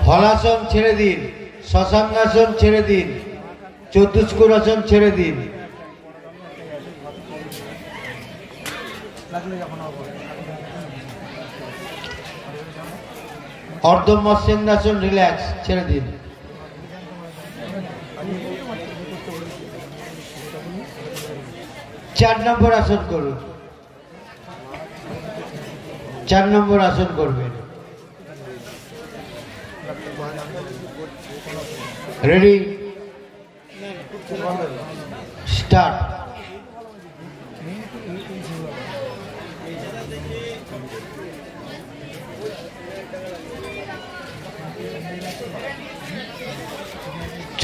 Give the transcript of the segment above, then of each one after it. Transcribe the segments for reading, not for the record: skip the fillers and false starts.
হলাসন ছেড়ে দিন, শশাঙ্গাসন ছেড়ে দিন, চতুষ্কোণাসন ছেড়ে দিন। অর্ধমৎস্যাসন রিল্যাক্স ছেড়ে দিন। চার নম্বর আসন করুন, 4 নম্বর আসন করবেন। Ready, start.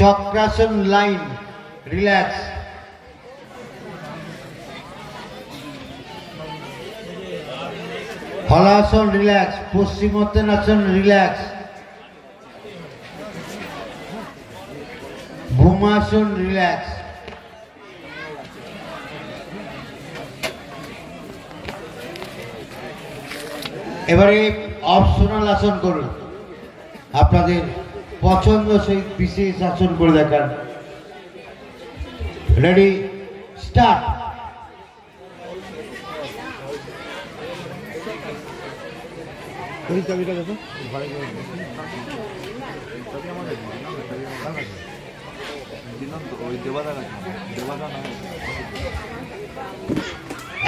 Chakrasana line relax. Halasana relax, Paschimottanasana relax, Bhumasana relax. এবারে অপশনাল আসন করুন, আপনাদের পছন্দ সেই বিশেষ আসন করে দেখান। Ready, start.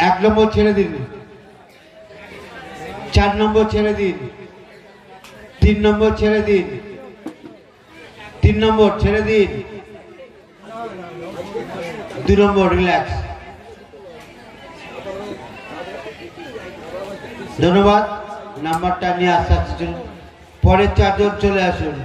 এক নম্বর ছেড়ে দিন, 4 নম্বর ছেড়ে দিন, 3 নম্বর ছেড়ে দিন, 3 নম্বর ছেড়ে দিন, 2 নম্বর রিল্যাক্স। ধন্যবাদ। নাম্বারটা নিয়ে আসতে আসছেন, পরের 4 জন চলে আসুন।